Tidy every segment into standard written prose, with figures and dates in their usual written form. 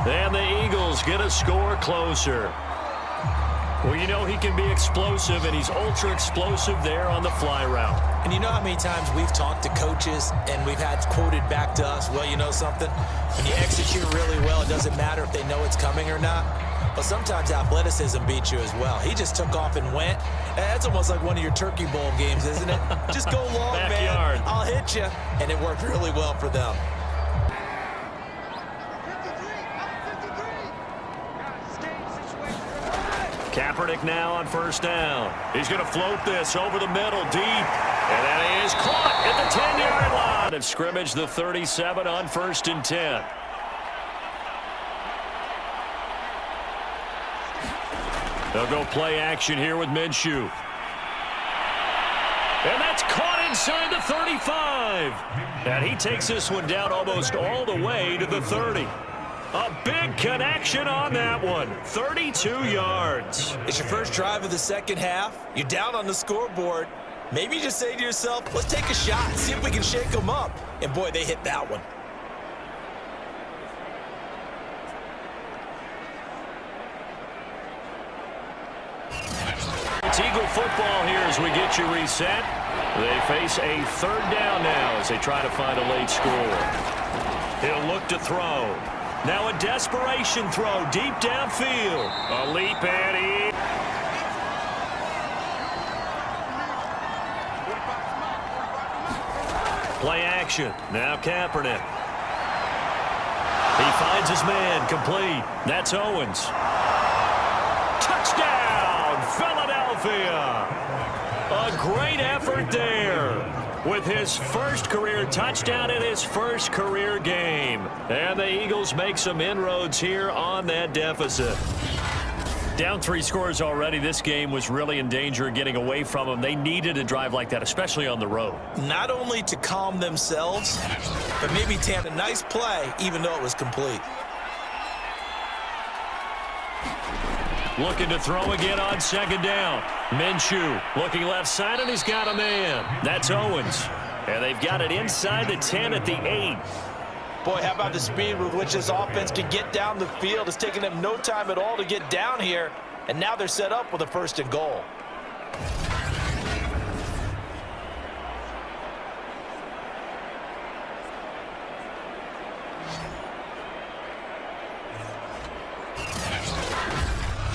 And the Eagles get a score closer. Well, you know he can be explosive, and he's ultra-explosive there on the fly route. And you know how many times we've talked to coaches and we've had quoted back to us, well, you know something? When you execute really well, it doesn't matter if they know it's coming or not. But sometimes athleticism beats you as well. He just took off and went. That's almost like one of your Turkey Bowl games, isn't it? Just go long, Backyard. man. I'll hit you. And it worked really well for them. Kaepernick now on first down. He's going to float this over the middle deep. And that is caught at the 10-yard line. Of scrimmage, the 37 on 1st and 10. They'll go play action here with Minshew. And that's caught inside the 35. And he takes this one down almost all the way to the 30. A big connection on that one. 32 yards. It's your first drive of the second half. You're down on the scoreboard. Maybe you just say to yourself, let's take a shot, see if we can shake them up. And boy, they hit that one. It's Eagle football here as we get you reset. They face a third down now as they try to find a late score. He'll look to throw. Now a desperation throw deep downfield. A leap and in. Play action. Now Kaepernick. He finds his man complete. That's Owens. Touchdown, Philadelphia. A great effort there with his first career touchdown in his first career game. And the Eagles make some inroads here on that deficit. Down 3 scores already. This game was really in danger of getting away from them. They needed a drive like that, especially on the road. Not only to calm themselves, but maybe to have a nice play, even though it was complete. Looking to throw again on second down. Minshew looking left side, and he's got a man. That's Owens. And they've got it inside the 10 at the 8. Boy, how about the speed with which this offense can get down the field? It's taken them no time at all to get down here. And now they're set up with a 1st and goal.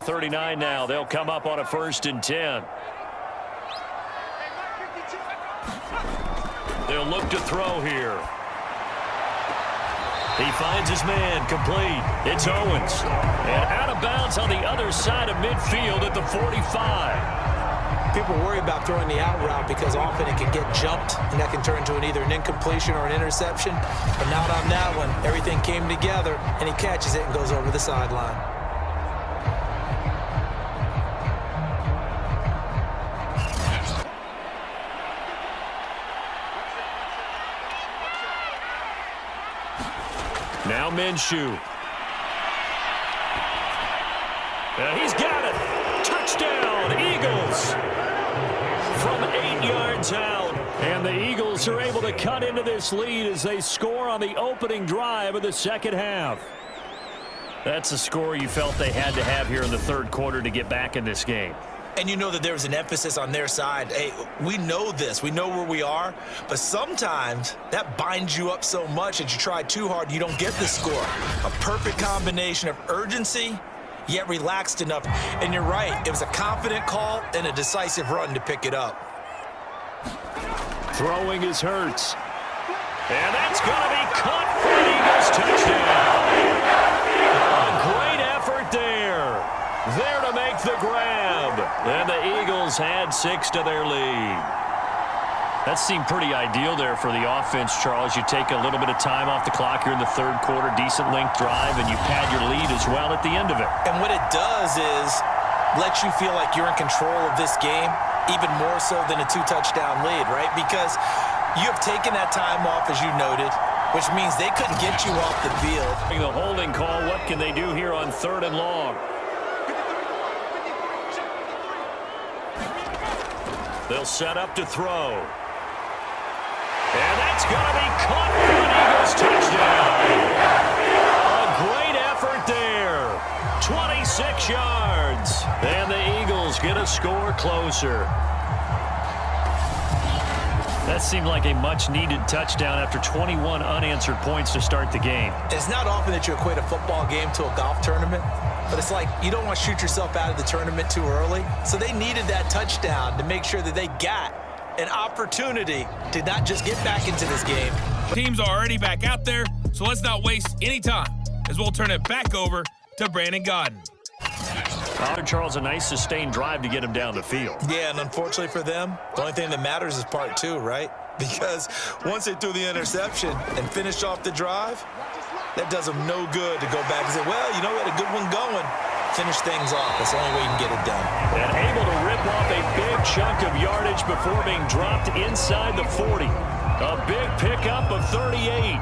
.39 now. They'll come up on a 1st and 10. They'll look to throw here. He finds his man complete. It's Owens. And out of bounds on the other side of midfield at the 45. People worry about throwing the out route because often it can get jumped, and that can turn into either an incompletion or an interception. But not on that one. Everything came together, and he catches it and goes over the sideline. Now Minshew. He's got it. Touchdown, Eagles. From 8 yards out. And the Eagles are able to cut into this lead as they score on the opening drive of the second half. That's a score you felt they had to have here in the third quarter to get back in this game. And you know that there was an emphasis on their side. Hey, we know this. We know where we are. But sometimes that binds you up so much that you try too hard, you don't get the score. A perfect combination of urgency, yet relaxed enough. And you're right. It was a confident call and a decisive run to pick it up. Throwing is Hurts. And that's going to be caught for an Eagles touchdown. A great effort there. There to make the grab. And the Eagles had 6 to their lead. That seemed pretty ideal there for the offense, Charles. You take a little bit of time off the clock here in the third quarter, decent length drive, and you pad your lead as well at the end of it. And what it does is let you feel like you're in control of this game, even more so than a 2-touchdown lead, right? Because you have taken that time off, as you noted, which means they couldn't get you off the field. The holding call, what can they do here on 3rd and long? They'll set up to throw. And that's going to be caught for an Eagles touchdown. A great effort Eagles get a score closer. That seemed like a much-needed touchdown after 21 unanswered points to start the game. It's not often that you equate a football game to a golf tournament, but it's like you don't want to shoot yourself out of the tournament too early. So they needed that touchdown to make sure that they got an opportunity to not just get back into this game. Teams are already back out there, so let's not waste any time as we'll turn it back over to Brandon Godden. Charles, a nice sustained drive to get him down the field. Yeah, and unfortunately for them, the only thing that matters is part two, right? Because once they threw the interception and finished off the drive, that does them no good to go back and say, well, you know, we had a good one going. Finish things off. That's the only way you can get it done. And able to rip off a big chunk of yardage before being dropped inside the 40. A big pickup of 38.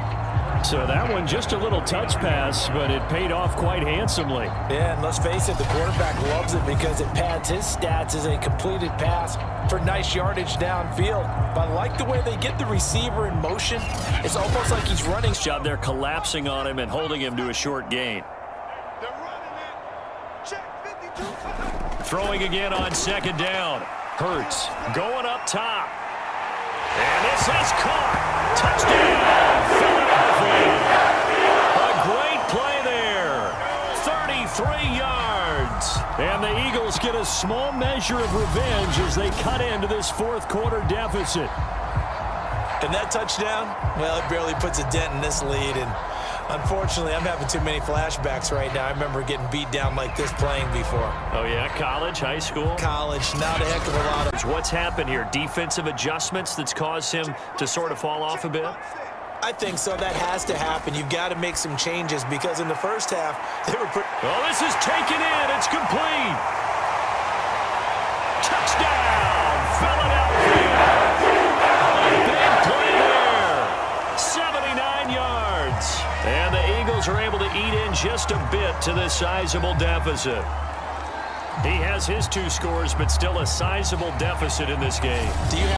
So that one just a little touch pass, but it paid off quite handsomely. Yeah, and let's face it, the quarterback loves it because it pads his stats as a completed pass for nice yardage downfield. But I like the way they get the receiver in motion. It's almost like he's running. Nice job there collapsing on him and holding him to a short gain. Throwing again on second down. Hurts going up top. And this is caught. Touchdown, Philadelphia. A great play there. 33 yards. And the Eagles get a small measure of revenge as they cut into this fourth quarter deficit. And that touchdown, well, it barely puts a dent in this lead. And unfortunately, I'm having too many flashbacks right now. I remember getting beat down like this playing before. Oh, yeah? College, high school? College, not a heck of a lot of. What's happened here? Defensive adjustments that's caused him to sort of fall off a bit? I think so. That has to happen. You've got to make some changes because in the first half, they were pretty. Oh, this is taken in. It's complete. Touchdown, Philadelphia. Big play there. 79 yards. And the Eagles are able to eat in just a bit to this sizable deficit. He has his two scores, but still a sizable deficit in this game. Do you